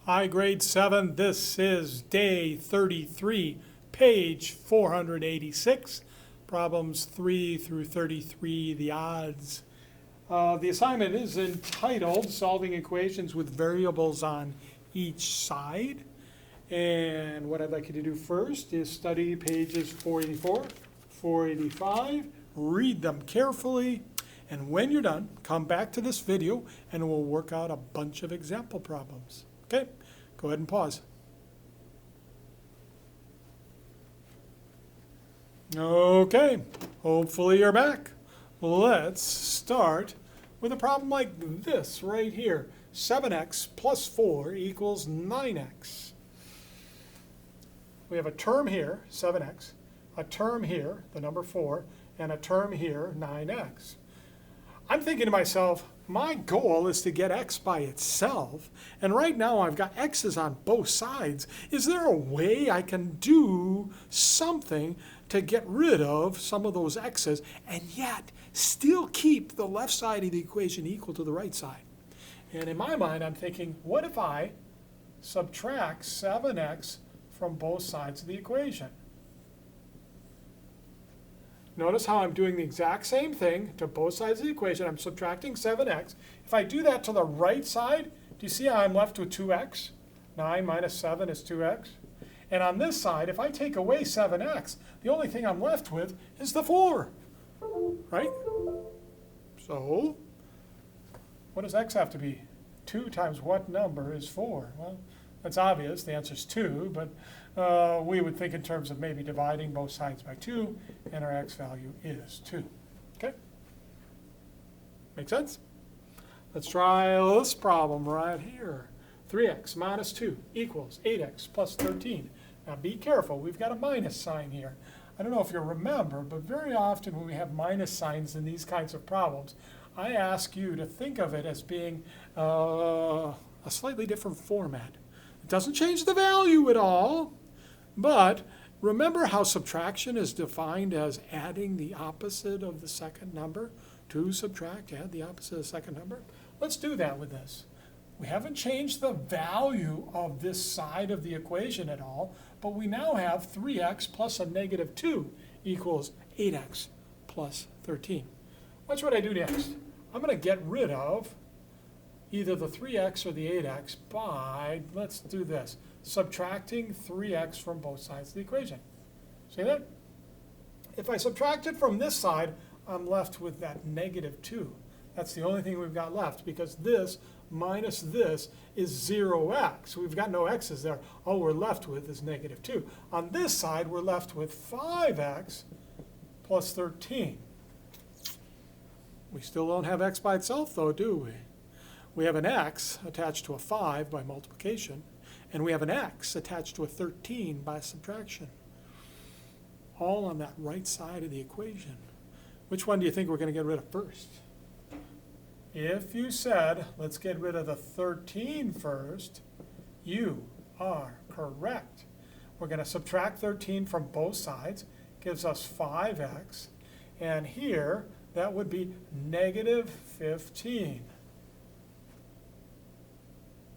Hi, grade 7. This is day 33, page 486. Problems 3 through 33, the odds. The assignment is entitled Solving Equations with Variables on Each Side. And what I'd like you to do first is study pages 484, 485, read them carefully, and when you're done, come back to this video and we'll work out a bunch of example problems. Okay, go ahead and pause. Okay, hopefully you're back. Let's start with a problem like this right here. 7x plus 4 equals 9x. We have a term here, 7x, a term here, the number 4, and a term here, 9x. I'm thinking to myself, my goal is to get x by itself, and right now I've got x's on both sides. Is there a way I can do something to get rid of some of those x's and yet still keep the left side of the equation equal to the right side? And in my mind, I'm thinking, what if I subtract 7x from both sides of the equation? Notice how I'm doing the exact same thing to both sides of the equation. I'm subtracting 7x. If I do that to the right side, do you see how I'm left with 2x? 9 minus 7 is 2x. And on this side, if I take away 7x, the only thing I'm left with is the 4, right? So, what does x have to be? 2 times what number is 4? Well, that's obvious. The answer is 2, but we would think in terms of maybe dividing both sides by 2, and our x value is 2. Okay? Make sense? Let's try this problem right here. 3x minus 2 equals 8x plus 13. Now be careful. We've got a minus sign here. I don't know if you'll remember, but very often when we have minus signs in these kinds of problems, I ask you to think of it as being a slightly different format. It doesn't change the value at all, but remember how subtraction is defined as adding the opposite of the second number? To subtract, add the opposite of the second number. Let's do that with this. We haven't changed the value of this side of the equation at all, but we now have 3x plus a negative 2 equals 8x plus 13. Watch what I do next. I'm going to get rid of either the 3x or the 8x by, let's do this, subtracting 3x from both sides of the equation. See that? If I subtract it from this side, I'm left with that negative 2. That's the only thing we've got left, because this minus this is 0x. We've got no x's there. All we're left with is negative 2. On this side, we're left with 5x plus 13. We still don't have x by itself, though, do we? We have an x attached to a 5 by multiplication, and we have an x attached to a 13 by subtraction, all on that right side of the equation. Which one do you think we're going to get rid of first? If you said, let's get rid of the 13 first, you are correct. We're going to subtract 13 from both sides, gives us 5x, and here that would be negative 15.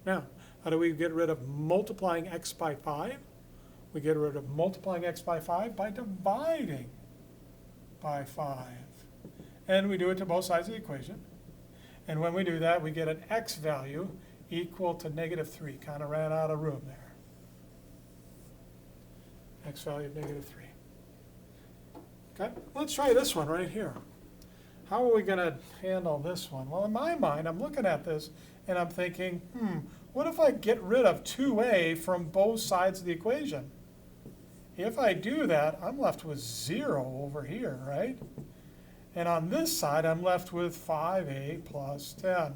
Now, how do we get rid of multiplying x by 5? We get rid of multiplying x by 5 by dividing by 5. And we do it to both sides of the equation. And when we do that, we get an x value equal to negative 3. Kind of ran out of room there. X value of negative 3. Okay, let's try this one right here. How are we going to handle this one? Well, in my mind, I'm looking at this and I'm thinking, what if I get rid of 2a from both sides of the equation? If I do that, I'm left with 0 over here, right? And on this side, I'm left with 5a plus 10.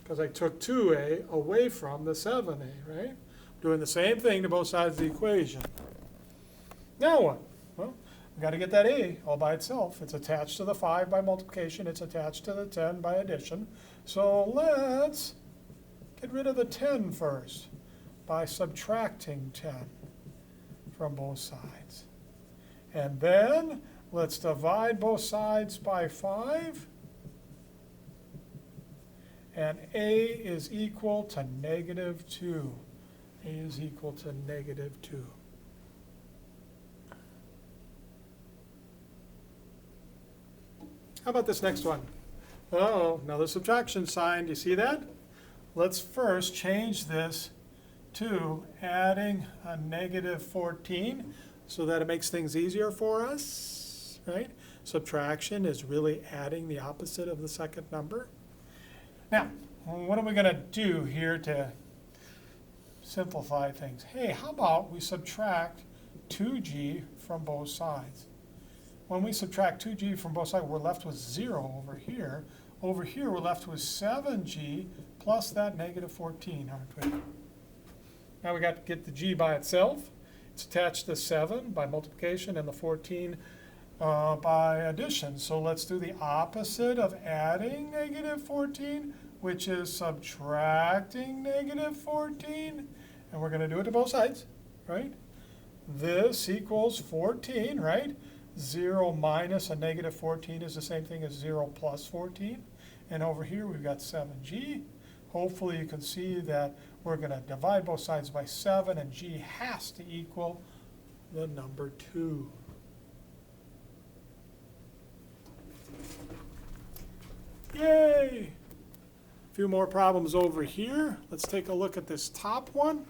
Because I took 2a away from the 7a, right? Doing the same thing to both sides of the equation. Now what? Well, we've got to get that a all by itself. It's attached to the 5 by multiplication. It's attached to the 10 by addition. So let's get rid of the 10 first by subtracting 10 from both sides. And then let's divide both sides by 5 And a is equal to negative 2. A is equal to negative 2. How about this next one? Uh-oh, another subtraction sign. Do you see that? Let's first change this to adding a negative 14 so that it makes things easier for us, right? Subtraction is really adding the opposite of the second number. Now, what are we going to do here to simplify things? Hey, how about we subtract 2g from both sides? When we subtract 2g from both sides, we're left with 0 over here. Over here, we're left with 7g plus that negative 14, aren't we? Now we got to get the g by itself. It's attached to 7 by multiplication and the 14 by addition. So let's do the opposite of adding negative 14, which is subtracting negative 14. And we're going to do it to both sides, right? This equals 14, right? 0 minus a negative 14 is the same thing as 0 plus 14. And over here we've got 7g. Hopefully you can see that we're going to divide both sides by 7, and g has to equal the number 2. Yay! A few more problems over here. Let's take a look at this top one.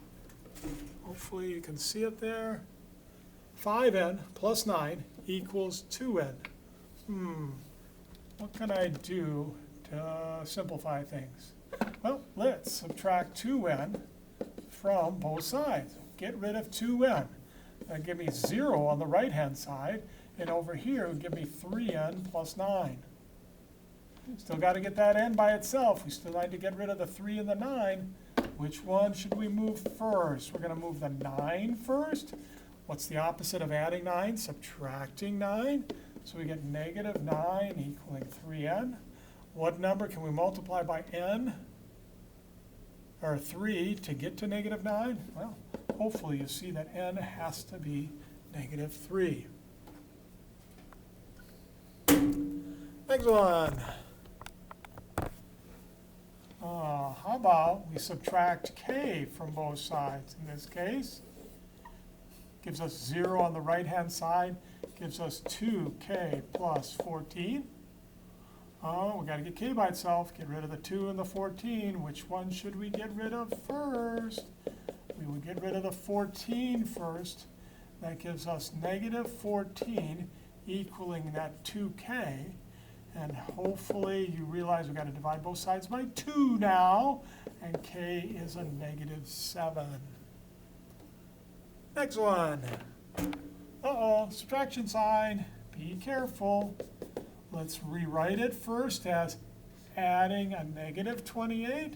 Hopefully you can see it there. 5n plus 9 equals 2n. What can I do to simplify things? Well, let's subtract 2n from both sides. Get rid of 2n. That'll give me 0 on the right-hand side, and over here it would give me 3n plus 9. Still got to get that n by itself. We still need to get rid of the 3 and the 9. Which one should we move first? We're going to move the 9 first. What's the opposite of adding 9? Subtracting 9. So we get negative 9 equaling 3n. What number can we multiply by n, or 3, to get to negative 9? Well, hopefully you see that n has to be negative 3. Next one. How about we subtract k from both sides? In this case, gives us 0 on the right-hand side, gives us 2k plus 14. Oh, we got to get k by itself, get rid of the 2 and the 14. Which one should we get rid of first? We would get rid of the 14 first. That gives us negative 14 equaling that 2k. And hopefully you realize we've got to divide both sides by 2 now. And k is a negative 7. Next one. Uh-oh, subtraction sign. Be careful. Let's rewrite it first as adding a negative 28.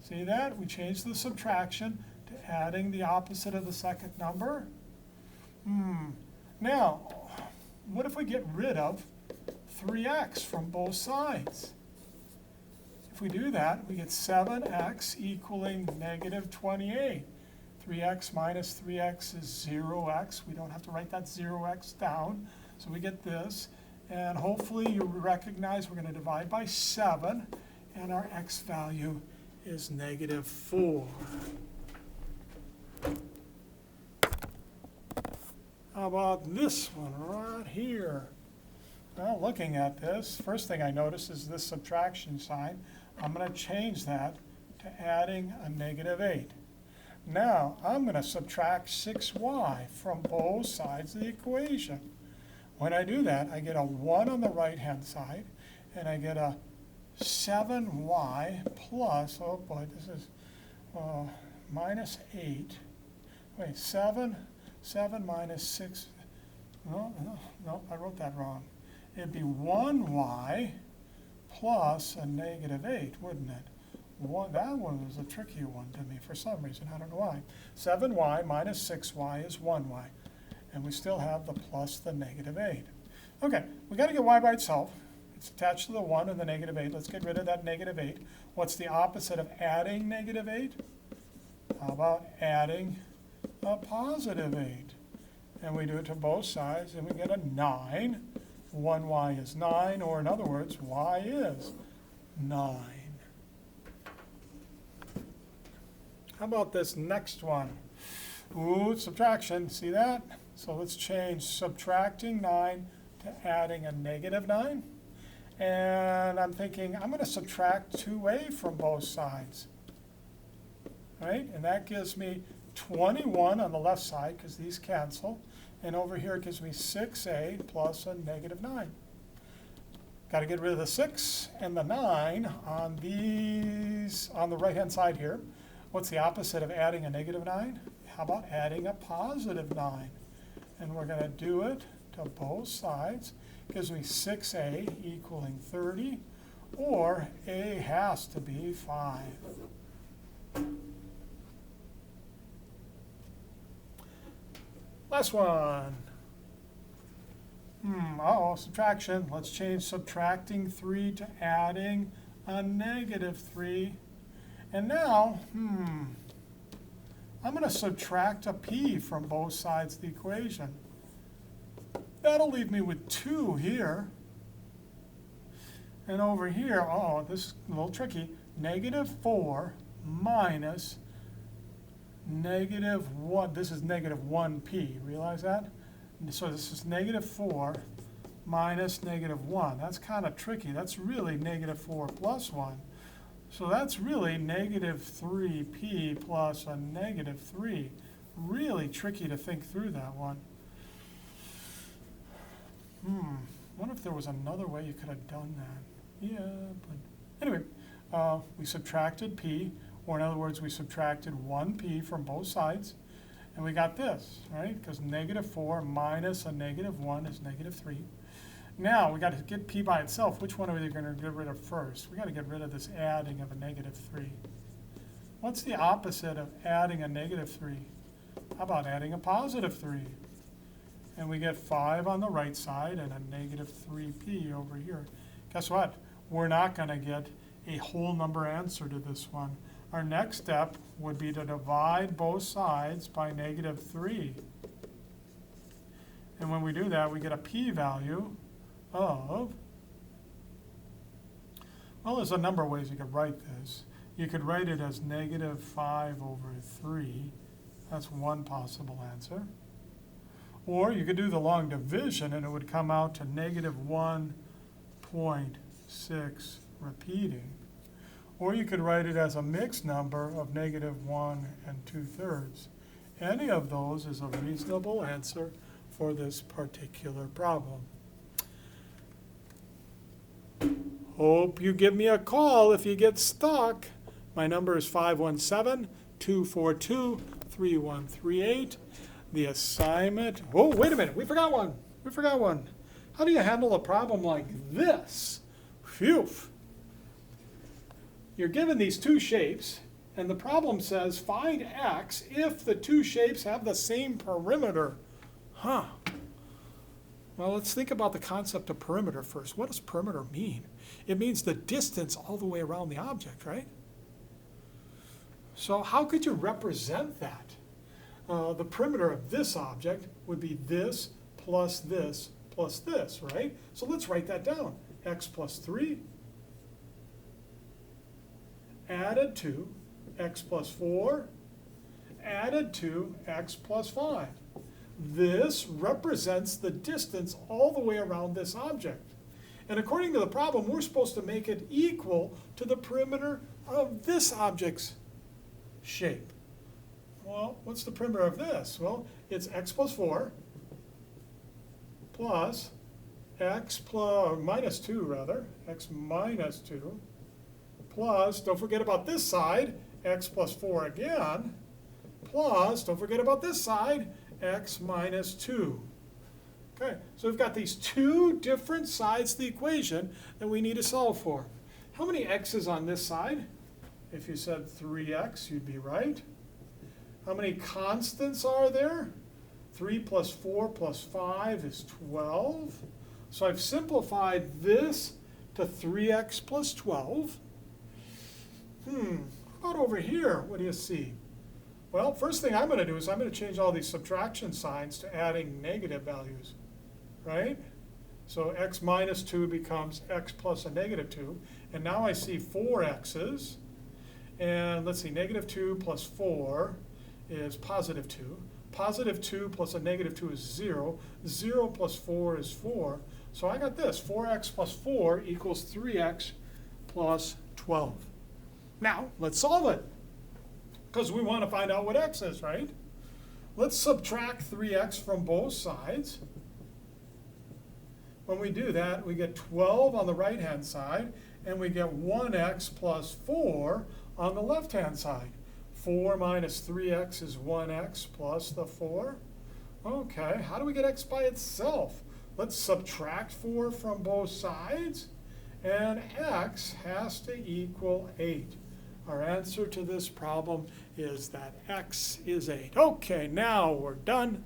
See that? We changed the subtraction to adding the opposite of the second number. Now, what if we get rid of 3x from both sides? If we do that, we get 7x equaling negative 28. 3x minus 3x is 0x. We don't have to write that 0x down. So we get this. And hopefully you recognize we're going to divide by 7. And our x value is negative 4. How about this one right here? Well, looking at this, first thing I notice is this subtraction sign. I'm going to change that to adding a negative 8. Now, I'm going to subtract 6y from both sides of the equation. When I do that, I get a 1 on the right-hand side, and I get a 7y plus, oh boy, this is minus 8. Wait, 7 minus 6, no, I wrote that wrong. It'd be 1y plus a negative 8, wouldn't it? That one was a tricky one to me for some reason. I don't know why. 7y minus 6y is 1y. And we still have the plus the negative 8. Okay, we got to get y by itself. It's attached to the 1 and the negative 8. Let's get rid of that negative 8. What's the opposite of adding negative 8? How about adding a positive 8? And we do it to both sides, and we get a 9. 1y is 9, or in other words, y is 9. How about this next one? Ooh, subtraction, see that? So let's change subtracting 9 to adding a negative 9. And I'm thinking I'm going to subtract 2a from both sides. Right? And that gives me 21 on the left side because these cancel. And over here it gives me 6a plus a negative 9. Got to get rid of the 6 and the 9 on these on the right-hand side here. What's the opposite of adding a negative 9? How about adding a positive 9? And we're going to do it to both sides. Gives me 6a equaling 30, or a has to be 5. Last one. Subtraction. Let's change subtracting 3 to adding a negative 3. And now, I'm going to subtract a p from both sides of the equation. That'll leave me with 2 here. And over here, this is a little tricky, negative 4 minus negative 1. This is negative 1p. Realize that? So this is negative 4 minus negative 1. That's kind of tricky. That's really negative 4 plus 1. So that's really negative 3p plus a negative 3. Really tricky to think through that one. Wonder if there was another way you could have done that. Yeah, but anyway, we subtracted p, or in other words, we subtracted 1p from both sides, and we got this, right? Because negative 4 minus a negative 1 is negative 3. Now, we got to get p by itself. Which one are we going to get rid of first? We got to get rid of this adding of a negative 3. What's the opposite of adding a negative 3? How about adding a positive 3? And we get 5 on the right side and a negative 3p over here. Guess what? We're not going to get a whole number answer to this one. Our next step would be to divide both sides by negative 3. And when we do that, we get a p-value of, well, there's a number of ways you could write this. You could write it as negative 5 over 3. That's one possible answer. Or you could do the long division, and it would come out to negative 1.6 repeating. Or you could write it as a mixed number of negative 1 and 2/3. Any of those is a reasonable answer for this particular problem. Hope you give me a call if you get stuck. My number is 517-242-3138. The assignment, oh, wait a minute, we forgot one. How do you handle a problem like this? Phew. You're given these two shapes, and the problem says find x if the two shapes have the same perimeter. Well, let's think about the concept of perimeter first. What does perimeter mean? It means the distance all the way around the object, right? So how could you represent that? The perimeter of this object would be this plus this plus this, right? So let's write that down. X plus 3 added to x plus 4 added to x plus 5. This represents the distance all the way around this object. And according to the problem, we're supposed to make it equal to the perimeter of this object's shape. Well, what's the perimeter of this? Well, it's x plus 4 plus x plus, minus 2 rather, x minus 2 plus, don't forget about this side, x plus 4 again, plus, don't forget about this side, x minus 2. Okay, so we've got these two different sides of the equation that we need to solve for. How many x's on this side? If you said 3x, you'd be right. How many constants are there? 3 plus 4 plus 5 is 12. So I've simplified this to 3x plus 12. How about over here? What do you see? Well, first thing I'm going to do is I'm going to change all these subtraction signs to adding negative values, right? So x minus 2 becomes x plus a negative 2. And now I see 4 x's. And let's see, negative 2 plus 4 is positive 2. Positive 2 plus a negative 2 is 0. 0 plus 4 is 4. So I got this, 4x plus 4 equals 3x plus 12. Now, let's solve it, because we want to find out what x is, right? Let's subtract 3x from both sides. When we do that, we get 12 on the right-hand side, and we get 1x plus 4 on the left-hand side. 4 minus 3x is 1x plus the 4. Okay, how do we get x by itself? Let's subtract 4 from both sides, and x has to equal 8. Our answer to this problem is that x is 8. Okay, now we're done.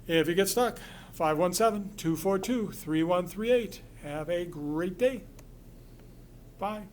If you get stuck, 517-242-3138. Have a great day. Bye.